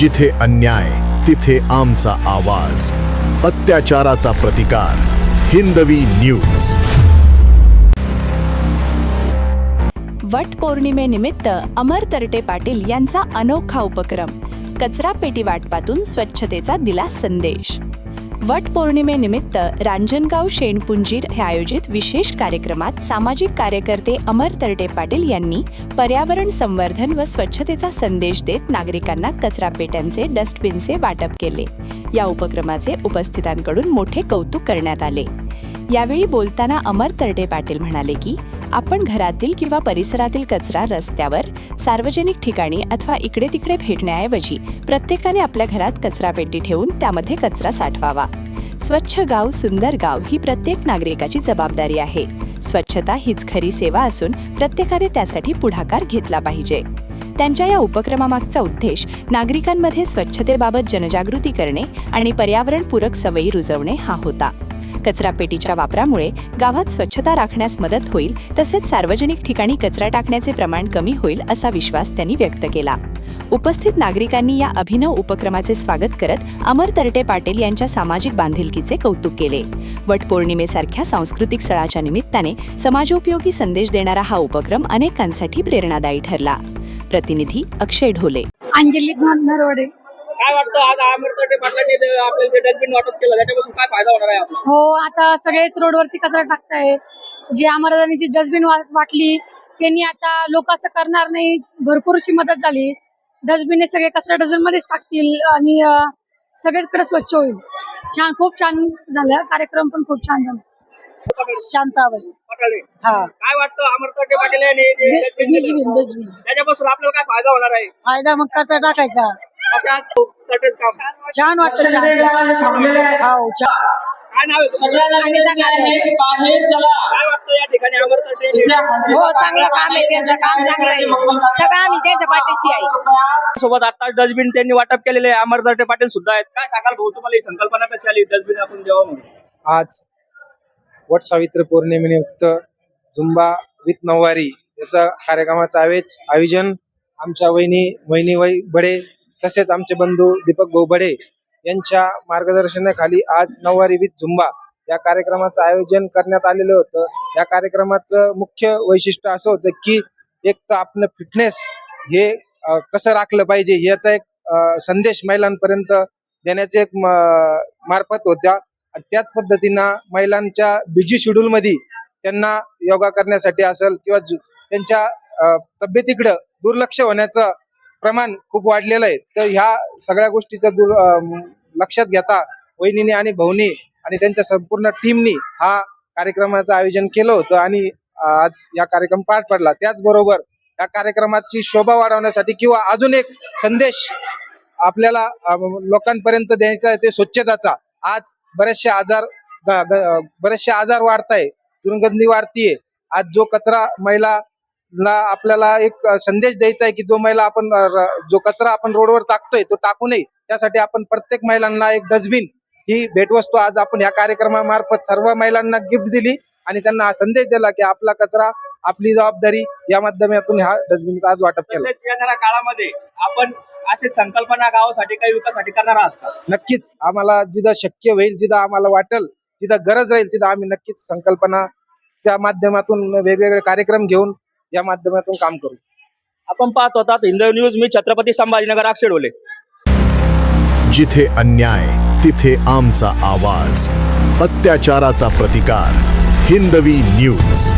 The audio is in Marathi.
जिथे अन्याय तिथे आमचा आवाज, अत्याचाराचा प्रतिकार. हिंदवी न्यूज. वट पौर्णिमेनिमित्त अमर तरटे पाटील यांचा अनोखा उपक्रम. कचरा पेटी वाटपातून स्वच्छतेचा दिला संदेश. वट पौर्णिमेनिमित्त रांजणगाव शेणपुंजीर हे आयोजित विशेष कार्यक्रमात सामाजिक कार्यकर्ते अमर तरटे पाटील यांनी पर्यावरण संवर्धन व स्वच्छतेचा संदेश देत नागरिकांना कचरा पेट्यांचे डस्टबिनचे वाटप केले. या उपक्रमाचे उपस्थितांकडून मोठे कौतुक करण्यात आले. यावेळी बोलताना अमर तरटे पाटील म्हणाले की आपण घरातील किंवा परिसरातील कचरा रस्त्यावर, सार्वजनिक ठिकाणी अथवा इकडे तिकडे फेकण्याऐवजी प्रत्येकाने आपल्या घरात कचरापेटी ठेवून त्यामध्ये कचरा साठवावा. स्वच्छ गाव सुंदर गाव ही प्रत्येक नागरिकाची जबाबदारी आहे. स्वच्छता हीच खरी सेवा असून प्रत्येकाने त्यासाठी पुढाकार घेतला पाहिजे. त्यांच्या या उपक्रमामागचा उद्देश नागरिकांमध्ये स्वच्छतेबाबत जनजागृती करणे आणि पर्यावरणपूरक सवयी रुजवणे हा होता. कचरापेटीच्या वापरामुळे गावात स्वच्छता राखण्यास मदत होईल, तसेच सार्वजनिक ठिकाणी कचरा टाकण्याचे प्रमाण कमी होईल असा विश्वास त्यांनी व्यक्त केला. उपस्थित नागरिकांनी या अभिनव उपक्रमाचे स्वागत करत अमर तरटे पाटील यांच्या सामाजिक बांधिलकीचे कौतुक केले. वटपौर्णिमेसारख्या सांस्कृतिक सणाच्या निमित्ताने समाजोपयोगी संदेश देणारा हा उपक्रम अनेकांसाठी प्रेरणादायी ठरला. प्रतिनिधी अक्षय ढोले. अंजली नरवडे. काय वाटतं आज अमर तरटे पाटलांनी आपल्याला जे डस्टबिन वाटप केलं त्याच्यापासून काय फायदा होणार आहे आपला? हो, आता सगळेच रोडवरती कचरा टाकताय. जे अमरदानी जी डस्टबिन वाटली त्यांनी आता लोक असं करणार नाही, भरपूरशी मदत झाली. डस्टबिन सगळे कचरा डस्टबिन मध्येच टाकतील आणि सगळीकडे स्वच्छ होईल. छान, खूप छान झालं. कार्यक्रम पण खूप छान झाला. शांताबाई. हा, काय वाटतं अमर तरटे पाटील यांनी डस्टबिन त्याच्यापासून आपल्याला काय फायदा होणार आहे? फायदा मग कचरा टाकायचा. अशा तरटेच काम छान वाटतं. छान छान. हो, छान. काय नाव आहे तुमचं? काय वाटतं या ठिकाणी अमर तरटे हो, चांगलं काम आहे त्यांचं. काम चांगलं आहे. सगळं आम्ही त्यांच्या पाठीशी आहे. सोबत आता डस्टबिन त्यांनी वाटप केलेले आहे. अमर तरटे पाटील सुद्धा आहेत. काय सांगाल भाऊ, तुम्हाला ही संकल्पना कशी आली डस्टबिन आपण देवा म्हणून? आज वट सावित्री पौर्णिमेनिमित्त झुंबा विथ नऊवारी याचा कार्यक्रमाचं आयोजन आमच्या वहिनी बडे तसेच आमचे बंधू दीपक भाऊ बडे यांच्या मार्गदर्शनाखाली आज नऊवारी विथ झुंबा या कार्यक्रमाचं आयोजन करण्यात आलेलं होतं. या कार्यक्रमाचं मुख्य वैशिष्ट्य असं होतं की एक तर आपलं फिटनेस हे कसं राखलं पाहिजे याचा एक संदेश महिलांपर्यंत देण्याचे एक मार्फत होत्या. त्याच पद्धतीनं महिलांच्या बिझी शेड्यूल मध्ये त्यांना योगा करण्यासाठी असेल किंवा त्यांच्या तब्येतीकडे दुर्लक्ष होण्याचं प्रमाण खूप वाढलेलं आहे. तर ह्या सगळ्या गोष्टीचं लक्षात घेता वहिनीने आणि भाऊनी आणि त्यांच्या संपूर्ण टीमनी हा कार्यक्रमाचं आयोजन केलं होतं आणि आज या कार्यक्रम पार पडला. त्याचबरोबर या कार्यक्रमाची शोभा वाढवण्यासाठी किंवा अजून एक संदेश आपल्याला लोकांपर्यंत द्यायचा आहे ते स्वच्छताचा. आज बरेचसे आजार वाढताय, दुर्गंधी वाढतीये. आज जो कचरा महिलाला आपल्याला एक संदेश द्यायचा आहे की जो कचरा आपण रोडवर टाकतोय तो टाकू नये. त्यासाठी आपण प्रत्येक महिलांना एक डस्टबिन ही भेटवस्तू आज आपण या कार्यक्रमामार्फत सर्व महिलांना गिफ्ट दिली आणि त्यांना हा संदेश दिला की आपला कचरा आपली जबाबदारी या माध्यमातून हा डस्टबिन आज वाटप केलं. येणाऱ्या काळामध्ये आपण अशी संकल्पना गावासाठी काही विकासासाठी करणार आहात का? नक्कीच. आम्हाला जिथं शक्य होईल, जिथं आम्हाला वाटेल, जिथं गरज राहील तिथं आम्ही नक्कीच संकल्पना त्या माध्यमातून वेगवेगळे कार्यक्रम घेऊन या माध्यमातून काम करू. आपण पाहत होतात हिंदवी न्यूज. मी छत्रपती संभाजीनगर, अक्षय ढोले. जिथे अन्याय तिथे आमचा आवाज, अत्याचाराचा प्रतिकार. हिंदवी न्यूज.